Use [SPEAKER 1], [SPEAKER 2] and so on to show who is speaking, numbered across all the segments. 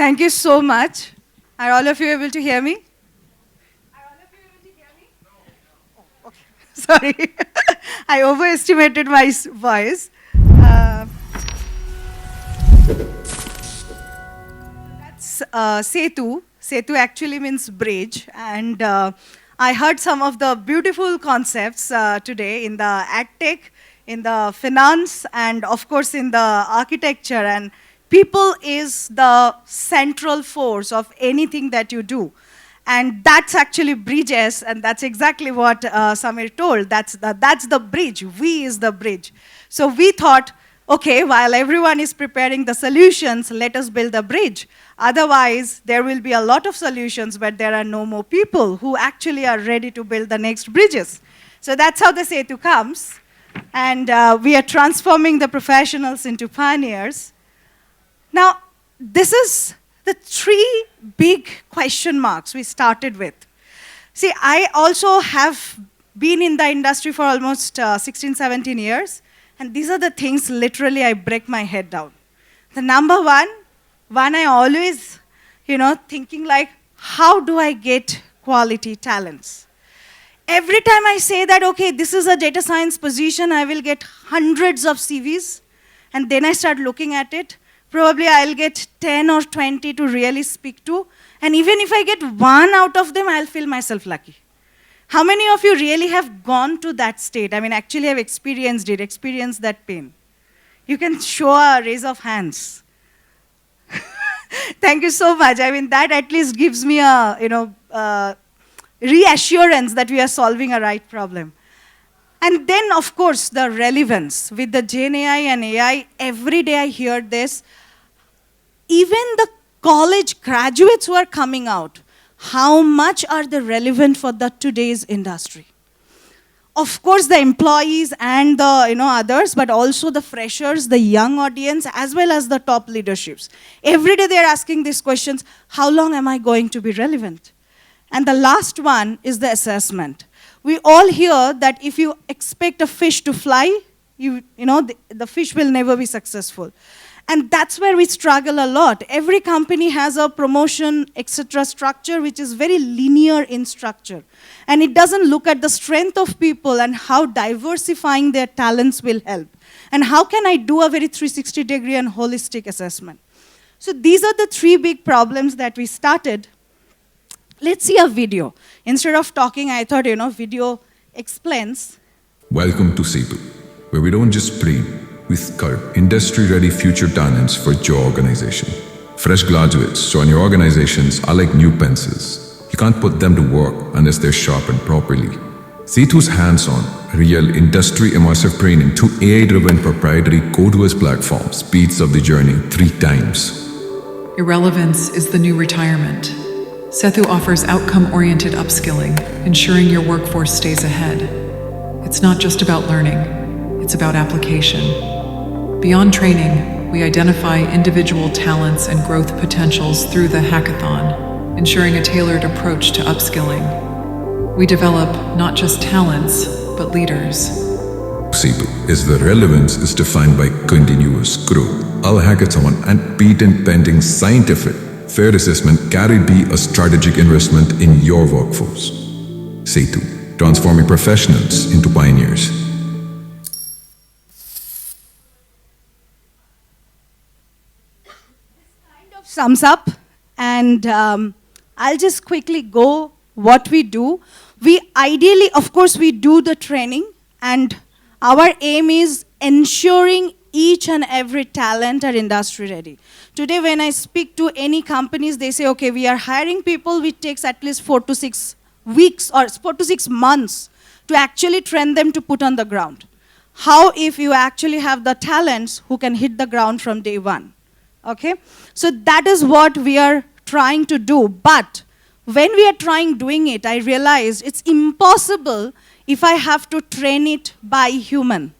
[SPEAKER 1] Thank you so much. Are all of you able to hear me? Are all of you able to hear me? Oh, okay. Sorry. I overestimated my voice. That's Setu. Setu actually means bridge. And I heard some of the beautiful concepts today in the ad tech, in the finance, and of course in the architecture. And people is the central force of anything that you do. And that's actually bridges, and that's exactly what Samir told. That's the bridge. We is the bridge. So we thought, okay, while everyone is preparing the solutions, let us build a bridge. Otherwise, there will be a lot of solutions, but there are no more people who actually are ready to build the next bridges. So that's how the Setu comes. And we are transforming the professionals into pioneers. Now, this is the three big question marks we started with. See, I also have been in the industry for almost 16, 17 years, and these are the things literally I break my head down. The number one I always, thinking like, how do I get quality talents? Every time I say that, okay, this is a data science position, I will get hundreds of CVs, and then I start looking at it. Probably I'll get 10 or 20 to really speak to. And even if I get one out of them, I'll feel myself lucky. How many of you really have gone to that state? I mean, actually have experienced it, experienced that pain? You can show a raise of hands. Thank you so much. I mean, that at least gives me a, reassurance that we are solving a right problem. And then, of course, the relevance. With the Gen AI and AI, every day I hear this. Even the college graduates who are coming out, how much are they relevant for today's industry? Of course, the employees and the others, but also the freshers, the young audience, as well as the top leaderships. Every day they're asking these questions, how long am I going to be relevant? And the last one is the assessment. We all hear that if you expect a fish to fly, the fish will never be successful. And that's where we struggle a lot. Every company has a promotion, etc. structure, which is very linear in structure. And it doesn't look at the strength of people and how diversifying their talents will help. And how can I do a very 360-degree and holistic assessment? So these are the three big problems that we started. Let's see a video. Instead of talking, I thought, video explains.
[SPEAKER 2] Welcome to Setu, where we don't just train, we sculpt industry-ready future talents for your organization. Fresh graduates join your organizations are like new pencils. You can't put them to work unless they're sharpened properly. Setu's hands-on, real industry immersive training to AI-driven proprietary Codeverse platform speeds up the journey 3 times.
[SPEAKER 3] Irrelevance is the new retirement. Setu offers outcome-oriented upskilling, ensuring your workforce stays ahead. It's not just about learning, it's about application. Beyond training, we identify individual talents and growth potentials through the hackathon, ensuring a tailored approach to upskilling. We develop not just talents, but leaders.
[SPEAKER 2] Setu is the relevance is defined by continuous growth. Our hackathon and patent-pending scientific fair assessment can be a strategic investment in your workforce. Setu, transforming professionals into pioneers.
[SPEAKER 1] Sums up, and I'll just quickly go what we do. We ideally, of course, we do the training, and our aim is ensuring each and every talent are industry ready. Today, when I speak to any companies, they say, okay, we are hiring people, it takes at least 4 to 6 weeks or 4 to 6 months to actually train them to put on the ground. How if you actually have the talents who can hit the ground from day one? Okay, so that is what we are trying to do. But when we are doing it, I realized it's impossible if I have to train it by human,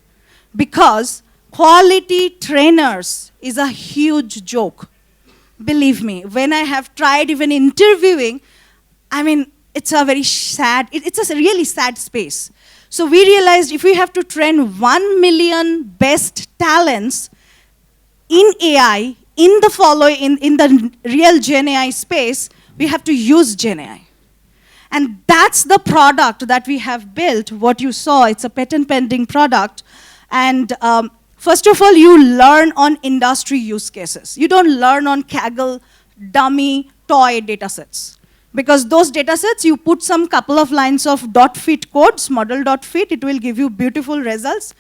[SPEAKER 1] because quality trainers is a huge joke. Believe me, when I have tried even interviewing, I mean, it's a very sad, it's a really sad space. So we realized if we have to train 1 million best talents in AI, in the real Gen AI space, we have to use Gen AI. And that's the product that we have built. What you saw, it's a patent pending product. And first of all, you learn on industry use cases. You don't learn on Kaggle, dummy, toy datasets. Because those datasets, you put some couple of lines of .fit codes, model.fit, it will give you beautiful results.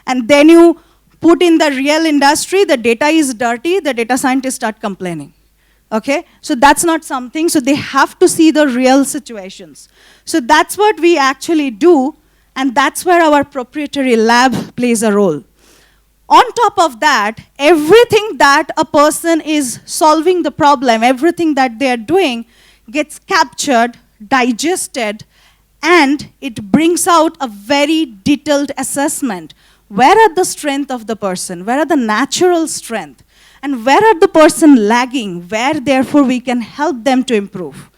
[SPEAKER 1] And then you put in the real industry, the data is dirty, the data scientists start complaining. Okay? So that's not something, so they have to see the real situations. So that's what we actually do, and that's where our proprietary lab plays a role. On top of that, everything that a person is solving the problem, everything that they are doing gets captured, digested, and it brings out a very detailed assessment. Where are the strengths of the person? Where are the natural strengths? And where are the person lagging? Where, therefore, we can help them to improve.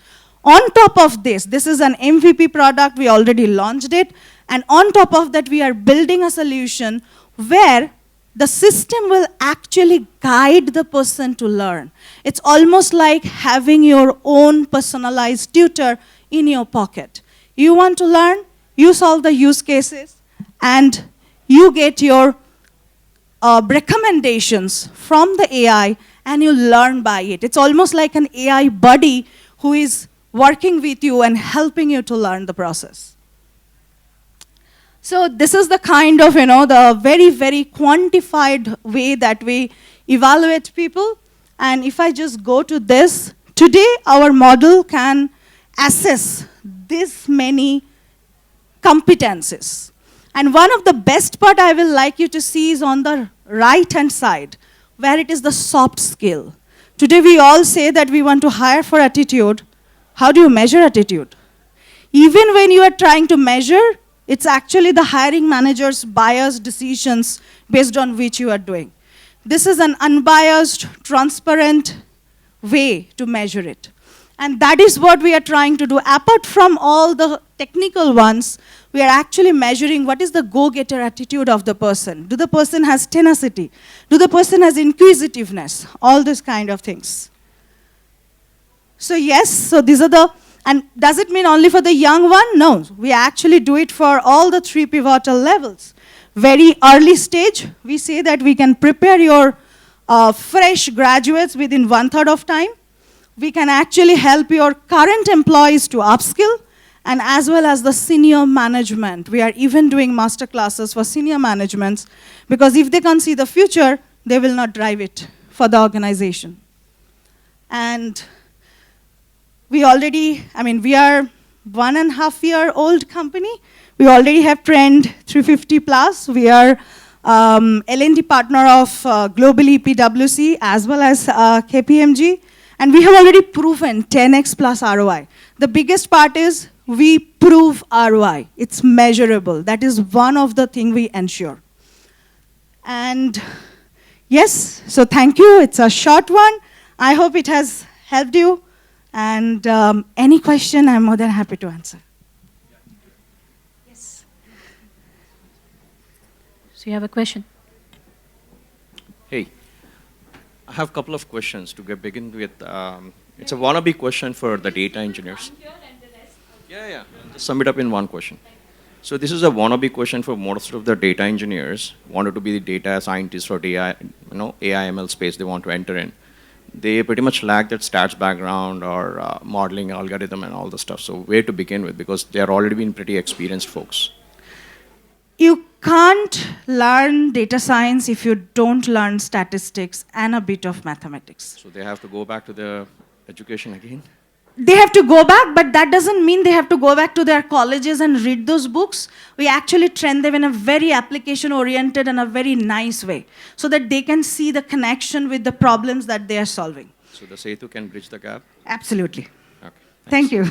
[SPEAKER 1] On top of this is an MVP product, we already launched it, and on top of that, we are building a solution where the system will actually guide the person to learn. It's almost like having your own personalized tutor in your pocket. You want to learn, you solve the use cases, and you get your recommendations from the AI, and you learn by it. It's almost like an AI buddy who is working with you and helping you to learn the process. So this is the kind of, the very, very quantified way that we evaluate people. And if I just go to this, today our model can assess this many competencies. And one of the best part I will like you to see is on the right-hand side, where it is the soft skill. Today we all say that we want to hire for attitude. How do you measure attitude? Even when you are trying to measure, it's actually the hiring manager's biased decisions based on which you are doing. This is an unbiased, transparent way to measure it. And that is what we are trying to do. Apart from all the technical ones, we are actually measuring what is the go-getter attitude of the person. Do the person has tenacity? Do the person has inquisitiveness? All these kind of things. So yes, so these are the, and does it mean only for the young one? No, we actually do it for all the 3 pivotal levels. Very early stage, we say that we can prepare your fresh graduates within 1/3 of time. We can actually help your current employees to upskill, and as well as the senior management. We are even doing master classes for senior managements, because if they can't see the future, they will not drive it for the organization. And we already, we are 1.5-year-old company. We already have trained 350 plus. We are L&D partner of globally PwC as well as KPMG. And we have already proven 10x plus ROI. The biggest part is we prove ROI. It's measurable. That is one of the things we ensure. And yes, so thank you. It's a short one. I hope it has helped you. And any question, I'm more than happy to answer. Yes.
[SPEAKER 4] So you have a question?
[SPEAKER 5] Hey, I have a couple of questions to begin with. It's a wannabe question for the data engineers. Yeah. Just sum it up in one question. So this is a wannabe question for most of the data engineers. Wanted to be the data scientists or the AI, AI ML space they want to enter in. They pretty much lack that stats background or modeling algorithm and all the stuff. So where to begin with? Because they're already been pretty experienced folks.
[SPEAKER 1] You can't learn data science if you don't learn statistics and a bit of mathematics.
[SPEAKER 5] So they have to go back to the education again?
[SPEAKER 1] They have to go back, but that doesn't mean they have to go back to their colleges and read those books. We actually train them in a very application-oriented and a very nice way, so that they can see the connection with the problems that they are solving.
[SPEAKER 5] So the Setu can bridge the gap?
[SPEAKER 1] Absolutely.
[SPEAKER 5] Okay.
[SPEAKER 1] Thank you.